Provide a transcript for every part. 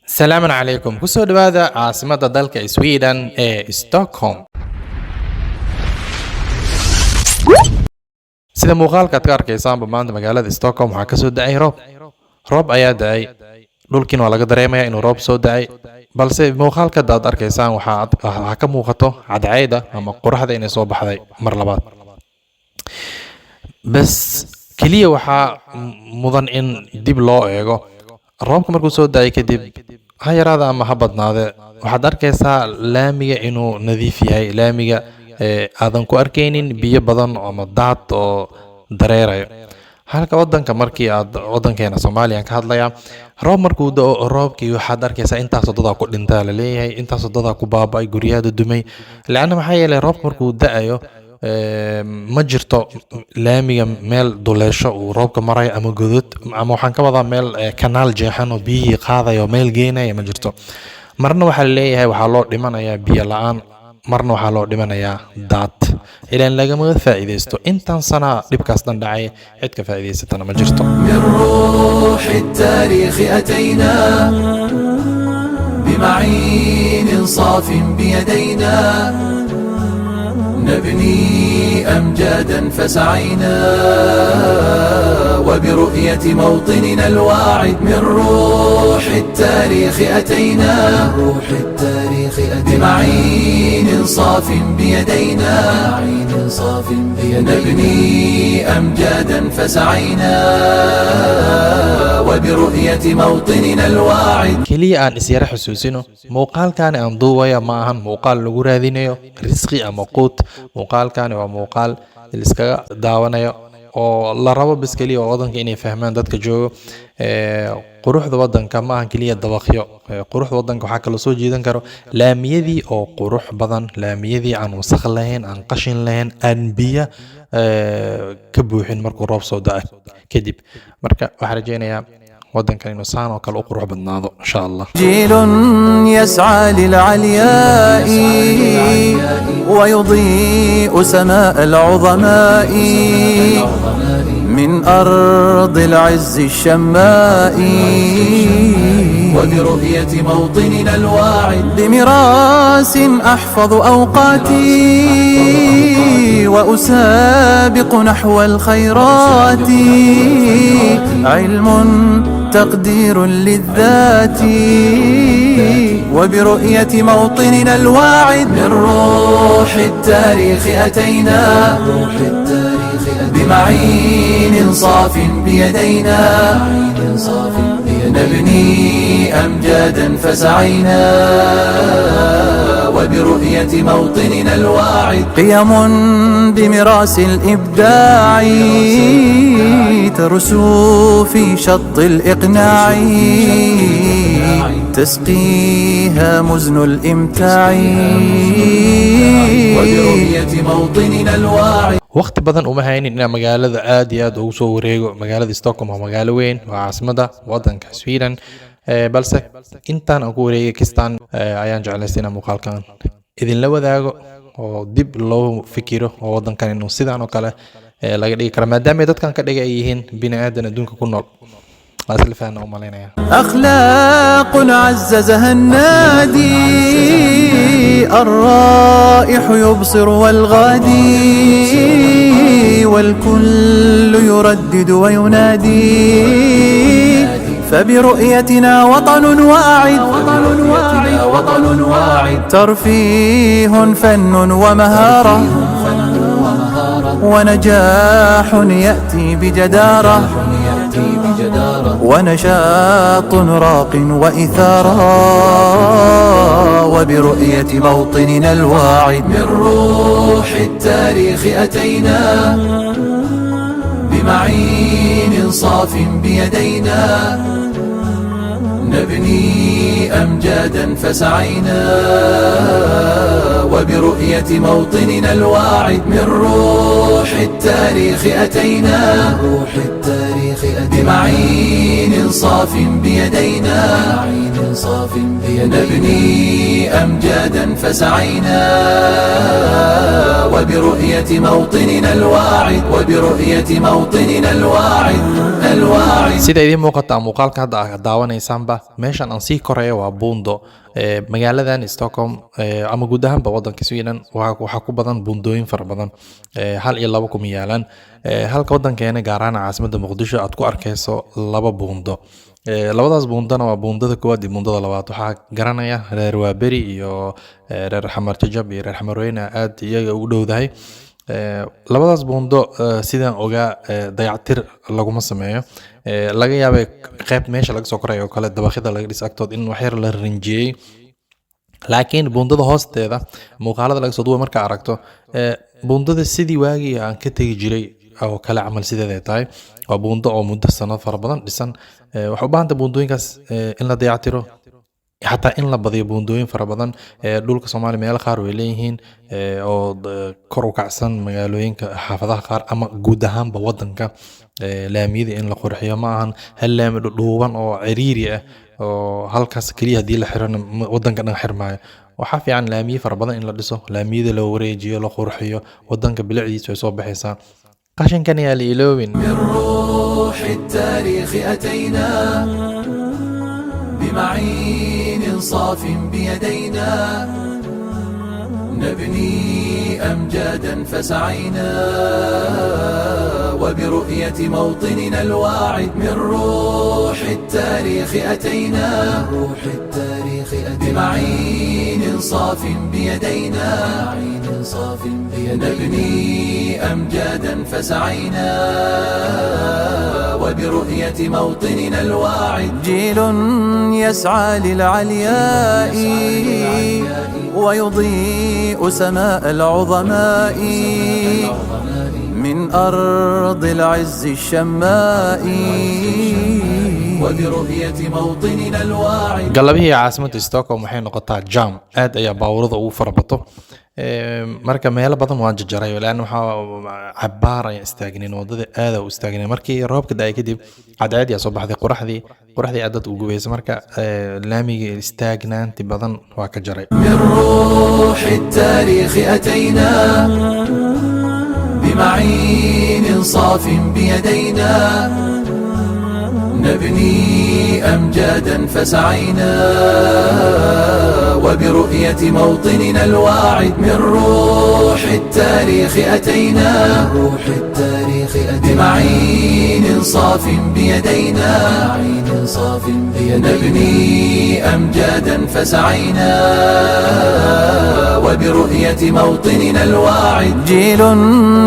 السلام عليكم كسو دوادا عاصمة دالك سويدن ستوكهولم. sida muuqaalka aad ka arkaysaanba maanta magaalada Stockholm waxaa ka soo da'ay roob ayaa da'ay dhulkiina waa laga dareemayaa inuu roob soo da'ay balse muuqaalka aad arkaysaan waxaa ka muuqato cadceeda ama qoraxda inay soo baxday mar labaad bas kaliya waxaa mudan in dib loo eego roobka markuu soo da'ay kadib ha yaraada ama ha badnaade waxaad arkaysaa laamiga inuu nadiif yahay laamiga aadan ku arkaynin biyo badan ama daad oo dareerayo halka wadanka markii aad wadankeena Soomaaliya ka hadlaya roob markuu da'o roobkii waxaad arkaysaa intaas wadada ku dhintaa la leeyahay intaas wadada ku baabay guriyada dumay laana maxay yeelay roob markuu da'ayo ma jirto laamiga meel duleesho uu roobka marayo ama godad ama waxaan ka wadaa meel kanaal jeexan oo biyo qaadayo meel geenaya ma jirto marna waxa la leeyahay waxa loo dhimanayaa biyo la'aan marna waxa loo dhimanayaa daad ilaan lagama faa'iideysto intan sana dhibkaas dhan dhacay cid ka faa'iideysatana ma jirto min ruuhi at-tarikh atayna bima'in safin biyadayna نبني أمجادا فسعينا وبرؤية موطننا الواعد من روح التاريخ أتينا بمعين صاف بيدينا نبني أمجادا فسعينا وبرؤية موطننا الواعد كلي أن إسيار حسوسينو موقال كان أنضوية معها موقال لغرادينيو رزقي أما قوت muuqaal kani waa muuqaal iska daawanayo oo la rabo bis kaliya wadanka inay fahmaan dadka jooga quruxda wadanka ma ahan kaliya dabaqyo quruxda wadanka waxa kala soo jeedan karo laamiyadii oo qurux badan laamiyadii aan wasakh lahayn aan qashin lahayn aan biyo ka buuxin markuu roob soo da'o kadib marka waxaan rajaynayaa ودنك إنه سانو كل أقرب بدناضو إن شاء الله. جيل يسعى للعلياء ويضيء سماء العظماء من أرض العز الشماء وبرؤية موطننا الواعد بمراس أحفظ أوقاتي وأسابق نحو الخيرات علم تقدير للذات وبرؤية موطننا الواعد من روح التاريخ أتينا بمعين صاف بيدينا نبني أمجادا فسعينا وبرؤية موطننا الواعد قيم بمراس الإبداع ترسو في شط الإقناع تسقيها مزن الإمتاع وبرؤية موطننا الواعد وقت بدن uma haynin in magaalada aad iyo aad ugu soo wareego magaalada Stockholm waa magaalo weyn waa caasimada wadanka Sweden balse intaan ugu wareegay kistaan ayaan jeclaysay muuqaalkan idin la wadaago oo dib loo fikiro oo wadankan inuu sidaan oo kale laga dhigi karo maadaama dadkan ka dhigay yihiin bini'aadan adduunka ku nool أسلفنا ومالينا أخلاق عززها النادي الرائح يبصر والغادي والكل يردد وينادي فبرؤيتنا وطن واعد ترفيه فن ومهارة ونجاح يأتي بجدارة ونشاط راق وإثارة وبرؤية موطننا الواعد من روح التاريخ أتينا بمعين صاف بيدينا نبني أمجادا فسعينا وبرؤية موطننا الواعد من روح التاريخ أتينا بمعين صاف بيدينا إنصاف بيدينا نبني أمجادا فسعينا وبرؤية موطننا الواعد وبرؤية موطننا الواعد sida idiin muuqata muuqaalka hadda aad daawanaysaanba meeshan aan sii korayo waa buundo magaaladan Stockholm ama guud ahaanba wadanka Sweden waxaa ku badan buundooyin fara badan hal iyo laba kuma yaalaan halka wadankeena gaar ahaan caasimadda Muqdisho aad ku arkayso laba buundo labadaas buundana waa buundada koowaad iyo buundada labaad waxaa garanaya reer Waaberi iyo reer Xamar Jajab iyo reer Xamarweyne aad iyaga ugu dhowdahay labadaas buundo sidaan ogaa dayactir laguma sameeyo laga yaabay qayb meesha laga soo koray oo kale dabaqyada laga dhis agtood in wax yar la rinjiyay laakiin buundada hoosteeda muuqaalada laga soo duubay marka aragto buundada sidii waagii aan ka tagi jiray oo kale camal sideeday tahay waa buundo oo muddo sanad fara badan dhisan waxa u baahan tahay buundooyinkaas in la dayactiro حتى إن لا بدي بوندوين فربضن دول كصومالي ميال خار ويليهين أو كرو كعسن مجالوين كحافظها خار أما جودهم بوضن ك لاميد إن القرحية معهن هل لام دوبان أو عريرية أو هل كسكريها دي لحرنا وضن كنا حر معي وحافي عن لامي فربضن إن لدسه لاميد لو ريجي لقرحية وضن كبلعدي سويصوب بحسا قاشن كان يالي لوين من روح التاريخ أتينا بمعين صاف بيدينا نبني أمجادا فسعينا وبرؤية موطننا الواعد من روح التاريخ أتينا بمعين صاف بيدينا نبني أمجادا فسعينا وبرؤية موطننا الواعد جيل يسعى للعلياء ويضيء سماء العظماء من أرض العز الشماء وبرؤية موطننا الواعد قلبيه عاصمة ستوكهولم waxay noqotaa jam aad ayaa baawrada ugu farabato marka meelo badan waan jajaray laan waxa cabaar ay istaagnin wadada aad u istaagnin markii roobka daay kadib cadceed ayaa soo baxday qoraxdii aad u gubaysa marka laamiga istaagnaanti badan waa ka jaray من روح التاريخ أتينا بمعين صاف بيدينا نبني أمجادا فسعينا وبرؤية موطننا الواعد من روح التاريخ أتينا بمعين صاف بيدينا نبني أمجادا فسعينا وبرؤية موطننا الواعد جيل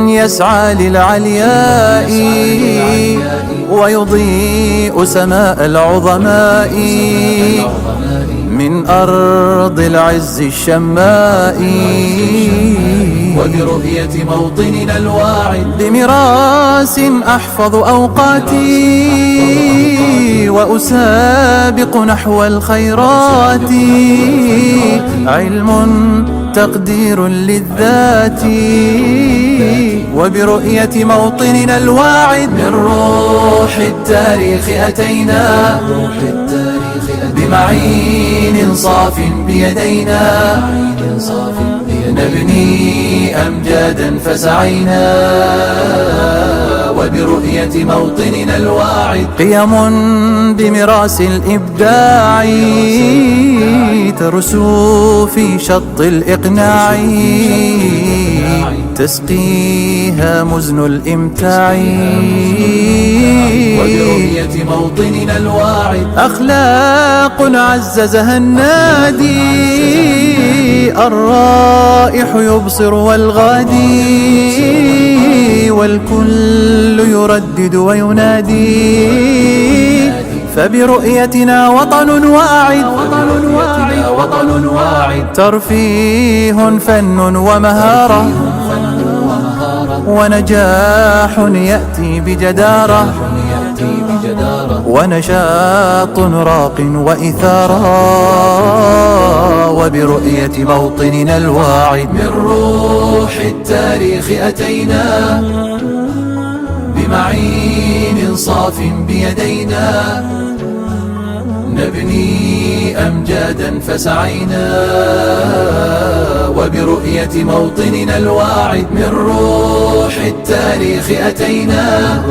يسعى للعلياء ويضيء سماء العظماء من أرض العز الشماء وبرؤية موطننا الواعد بمراس أحفظ أوقاتي وأسابق نحو الخيرات علم تقدير للذات وبرؤية موطننا الواعد من روح التاريخ أتينا بمعين صاف بيدينا نبني أمجادا فسعينا وبرؤية موطننا الواعد قيم بمراس الإبداع ترسو في شط الإقناع تسقيها مزن الإمتاع وبرؤية موطننا الواعد أخلاق عززها النادي الرائح يبصر والغادي والكل يردد وينادي فبرؤيتنا وطن واعد ترفيه فن ومهارة ونجاح يأتي بجدارة ونشاط راق وإثارة وبرؤية موطننا الواعد من روح التاريخ أتينا بمعين صاف بيدينا نبني أمجادا فسعينا وبرؤية موطننا الواعد من روح التاريخ أتينا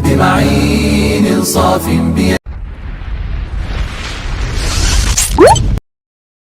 بمعين صاف